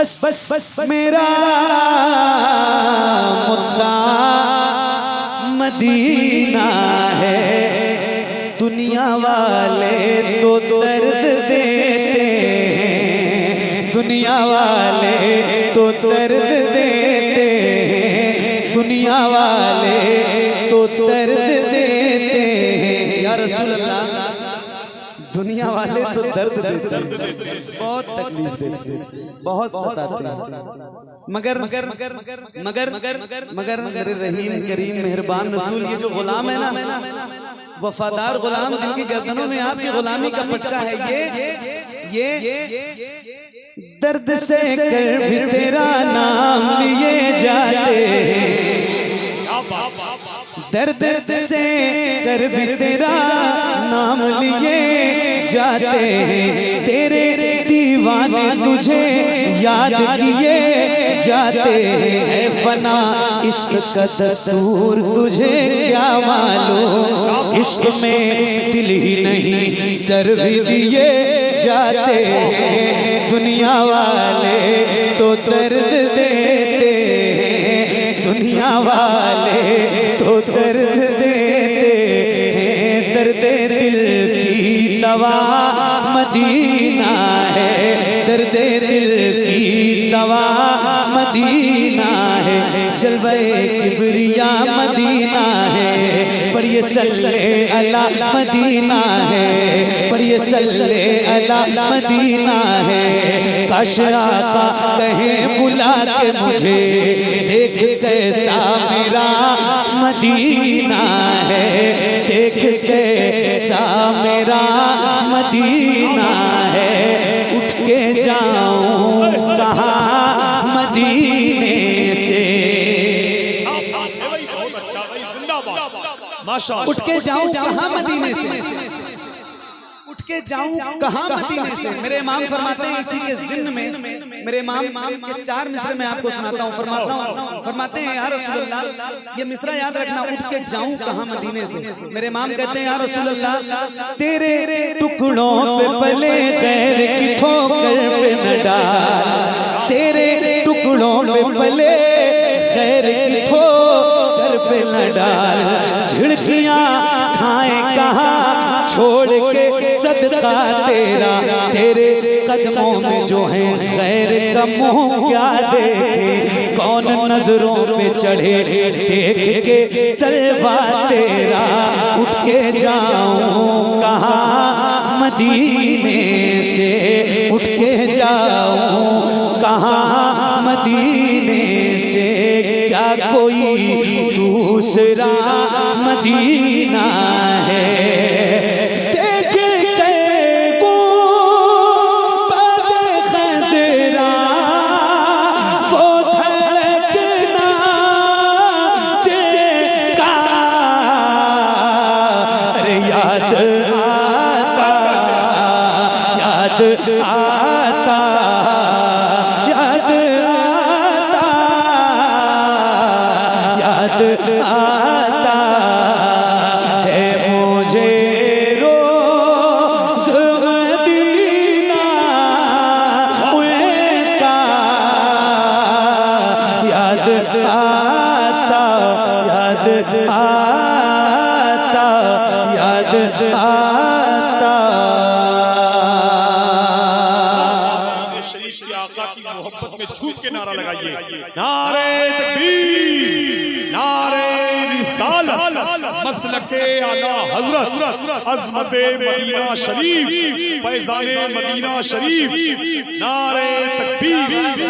बस मेरा मुद्दा मदीना है। दुनिया वाले तो दर्द देते हैं, दुनिया वाले तो दर्द देते हैं, दुनिया वाले तो दर्द देते हैं। या रसूल अल्लाह, दुनिया वाले तो दर्द देते हैं, बहुत तकलीफ देते हैं, बहुत सताते हैं, मगर मगर मगर मगर मगर मगर मेरे रहीम करीम मेहरबान रसूल, ये जो गुलाम है ना, वफादार गुलाम जिनकी गर्दनों में आपकी गुलामी का पटका है, ये दर्द से कर भी तेरा नाम लिए जाते हैं, दर्द से कर भी तेरा नाम लिए जाते हैं, तेरे दीवाने तुझे याद किए जाते हैं। ऐ फना इश्क का दस्तूर तुझे क्या मालूम, इश्क में दिल ही नहीं सर भी दिए जाते हैं। दुनिया वाले तो दर्द देते हैं, दुनिया वाले तो दर्द देते हैं, दर्द दिल की दवा मदीना है, दर्द दिल की दवा मदीना है, जलवे किबरिया मदीना है, पर ये सल्ले अला मदीना है, पर ये सल्ले अला मदीना है। काश आका कहे बुला के मुझे, देख कैसा मेरा मदीना है, देख कैसा मेरा मदीना है। उठ के जाऊं कहाँ मदीने से, उठ के जाऊं कहाँ मदीने से, उठ के जाऊं कहाँ मदीने से। मेरे इमाम फरमाते हैं इसी के ज़िम्न में, मेरे इमाम के 4 मिसरे मैं आपको सुनाता हूँ। फरमाते हैं या रसूल अल्लाह, ये मिसरा याद रखना, उठ के जाऊं कहाँ मदीने से। मेरे इमाम कहते हैं या रसूल अल्लाह, तेरे टुकड़ों पे पले गैर की ठोकर पे न डाल, तेरे टुकड़ों पे पले गैर की ठोकर पे न डाल, झिड़कियां खाए कहाँ छोड़ के सदका तेरा, तेरे कदमों में जो है गैर का मुंह क्या देखे, कौन नजरों पे चढ़े देख के तलवा तेरा। उठ के जाऊं कहाँ मदीने से, उठ के जाऊं कहाँ मदीने से, क्या कोई दूसरा मदीना है। आता याद आता याद आता है मुझे रोज़ मदीना का याद आता याद आता याद आता। मोहब्बत में झूम के नारा लगाइए, नारे तकबीर, नारे रिसालत, मसलके आला हजरत, अज़मते मदीना शरीफ, फैज़ाने मदीना शरीफ, नारे तकबीर।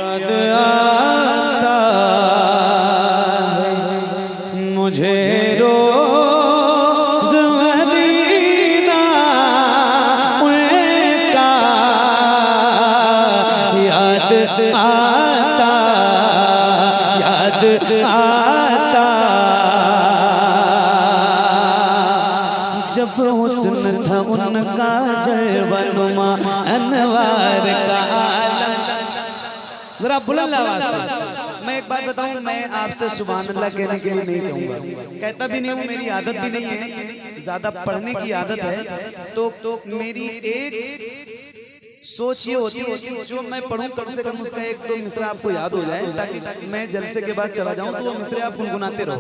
याद आता है मुझे रोज़ मदीना का याद आता याद आता। जब हुस्न था उनका जलवनुमा अनवार का आलम। जरा बुलंद आवाज से मैं एक बात बताऊं, मैं आपसे सुभान अल्लाह कहने के लिए नहीं कहूंगा, कहता भी नहीं हूं, मेरी आदत भी नहीं है, ज्यादा पढ़ने की आदत है। तो मेरी एक सोच ये होती है कि जो मैं पढ़ूं कम से कम उसका एक दो मिसरा आपको याद हो जाए, ताकि मैं जलसे के बाद चला जाऊं तो वो मिसरे आप गुनगुनाते रहो।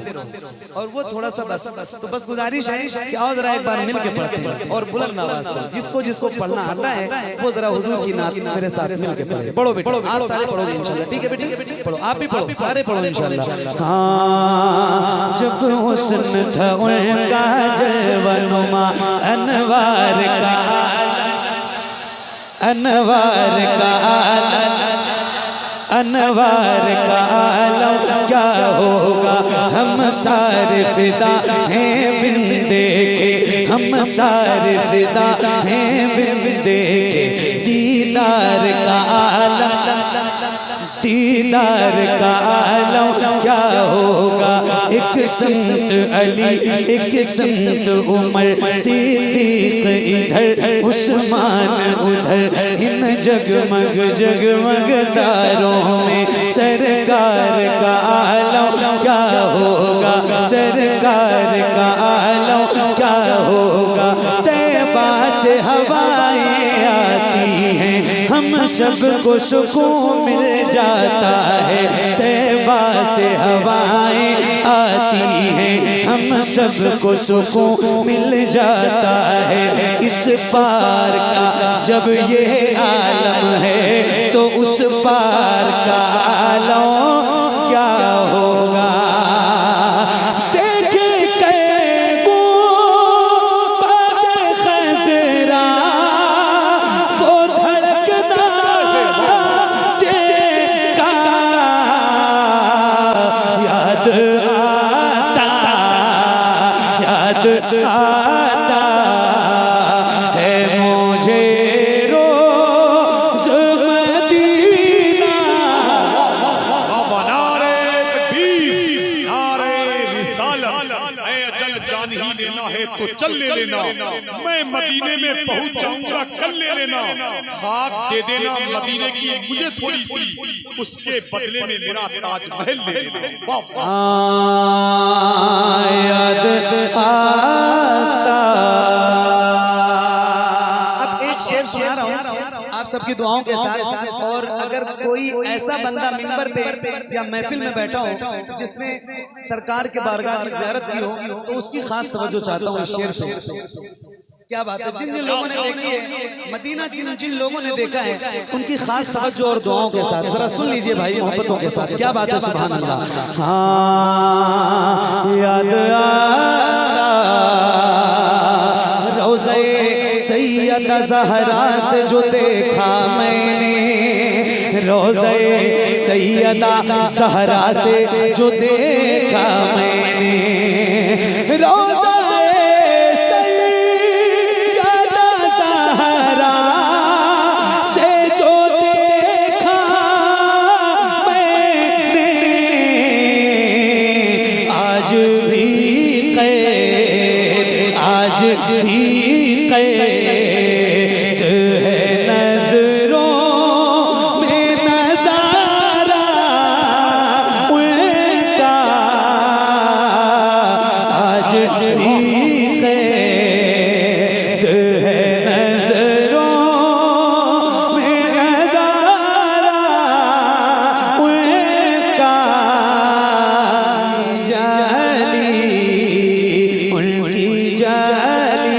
और वो थोड़ा सा बस तो बस गुजारिश है कि आओ जरा एक बार मिल के पढ़ते हैं और बुलंद आवाज से जिसको जिसको पढ़ना आता है वो जरा हुजूर की नात मेरे साथ मिल के पढ़े। पढ़ो बेटा, आप सारे पढ़ोगे इंशाल्लाह, ठीक है बेटे? पढ़ो, आप भी पढ़ो, सारे पढ़ो इंशाल्लाह। हाँ, जब हुस्न था उनका जलवनुमा अनवार का अनवार का अनवार का आलम क्या होगा, हम सारे फिदा हैं बिन देखे, हम सारे फिदा हैं बिन देखे, दीदार का आलम दीदार का आलम क्या होगा। एक संत अली एक संत उमर, सिद्दीक इधर उस्मान उधर, इन जगमग जगमग तारों में सरकार का आलम क्या होगा, सरकार का आलम क्या होगा। तैबा से हवाएं आती हैं, हम सबको सुकून मिल जाता है। तैबा से हवाएं आती हैं, हम सबको सुकून मिल जाता है। इस पार का जब ये आलम है तो उस पार का आलम क्या होगा। आता है मुझे रोज़ मदीना। नारे तकबीर, नारे रिसालत। ऐ अजल जान ही लेना है तो चल ले लेना, मैं मदीने में पहुंच जाऊंगा कल ले लेना। खाक दे देना मदीने की मुझे थोड़ी सी, उसके बदले में मेरा ताजमहल ले लेना। याद आता। अब एक शेर सुना रहा हूँ आप सबकी दुआओं के साथ, और अगर कोई ऐसा बंदा मिंबर पे या महफिल में बैठा हो जिसने सरकार के बारगाह की ज़ियारत की हो तो उसकी खास तवज्जो चाहता हूँ इस शेर पे। क्या बात है, जिन जिन लोगों ने देखी है मदीना, जिन जिन लोगों ने देखा है उनकी खास तवज्जो और दुआओं के साथ जरा सुन लीजिए भाई, मोहब्बतों के साथ। क्या बात है, सुभान अल्लाह। हाँ, याद आता रोज़े सैयदा ज़हरा से जो देखा मैंने, रोज़े सैयदा ज़हरा से जो देखा मैंने, रोज़ा भी कैद है नजरों में नजारा उनका, आज भी कैद है नजरों में नजारा उनका। जाली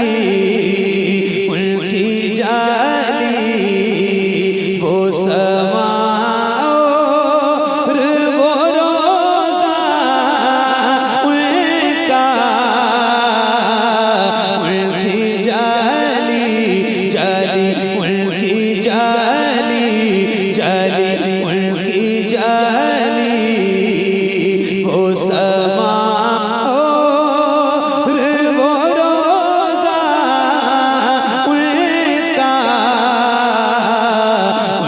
उनकी जाली वो समा और वो रोज़ा उनका, उनकी जाली उनकी जाली उनकी जाली वो समा और वो रोज़ा उनका,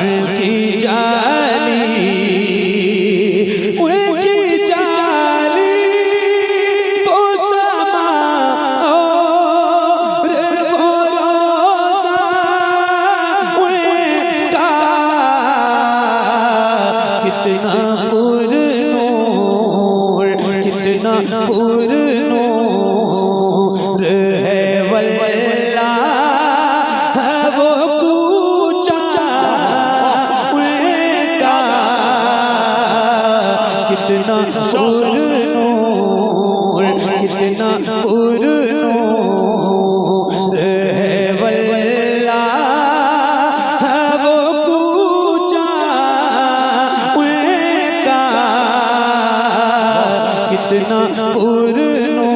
उनकी जाली वो समा और वो रोज़ा उनका। कितना पुरनूर है वल्लाह वो कूचा कितना पुरनूर है वल्लाह वो कूचा उनका, कितना पुरनूर।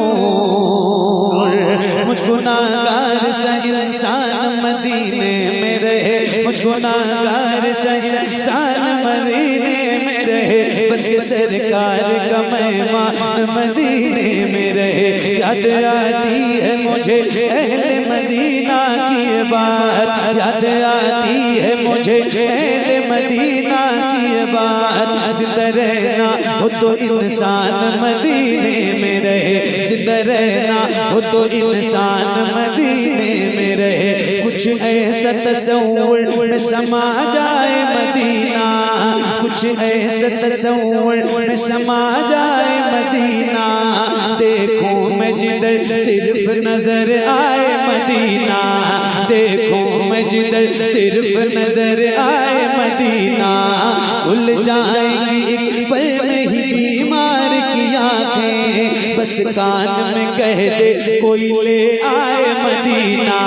मुझ गुनाहगार सा इंसान मदीने में रहे, मुझ गुनाहगार सा इंसान मदीने में रहे, बल्कि सरकार का मेहमान मदीने में रहे। याद आती है मुझे अहले मदीना की बात, याद आती है मुझे अहले मदीना की बात। जिंदा रहना हो तो इंसान मदीने में रहे, जिंदा रहना हो तो इंसान मदीने में रहे। कुछ ऐसा तसव्वुर में समा जाए मदीना, कुछ ऐसा तसव्वुर में समा जाए मदीना। देखूं मैं जिधर सिर्फ नजर आए मदीना, देखूं मैं जिधर सिर्फ नजर आए मदीना। खुल जाएंगी एक पल में ही बीमार की आंखें, बस कान में कह दे कोई ले आए मदीना।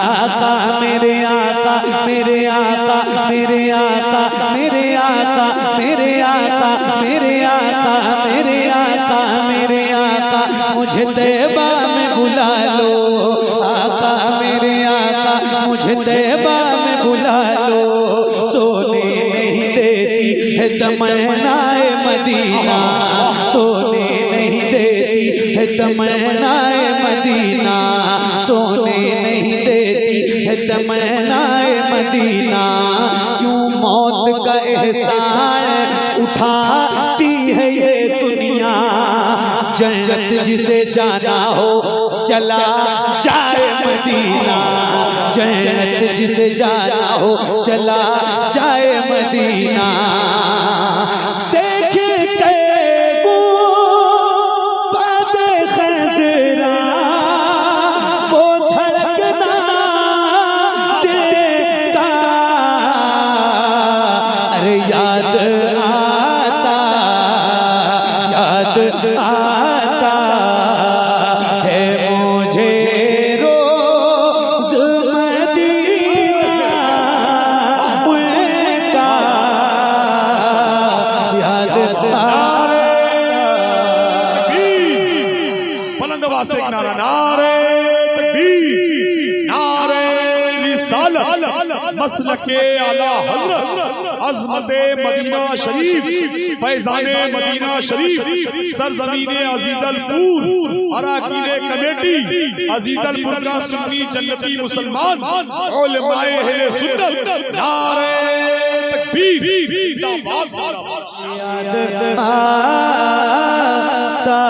आका मेरे आका मेरे आका मेरे आका मेरे आका मेरे आका मेरे आका मेरे आका मेरे आका, मुझे तैबा में बुला लो। आका मेरे आका मुझे तैबा में बुला लो। सोने नहीं देती है तमन्नाए मदीना, सोने नहीं देती है तमन्नाए मदीना, सोने नहीं देती है तमन्नाए मदीना। क्यों मौत का एहसान उठाती है ये दुनिया, जन्नत जिसे जाना हो चला जाए मदीना, जन्नत जिसे जाना हो चला जाए मदीना। देखे कैगो बादे खज़रा वो धड़कना देता, अरे याद आता आता है मुझे रोज़ मदीना उनका, याद बुलंद आवाज़ से एक नारा, नारे तकबीर, नारे रिसालत, मसलके आला हज़रत, अज़मते मदीना शरीफ, फैज़ाने मदीना शरीफ, सरज़मीने अज़ीज़लपुर, अराकीने कमेटी अज़ीज़लपुर का सुन्नी जन्नती मुसलमान, उलमाए अहले सुन्नत, नारे तकबीर, जिंदाबाद। याद आता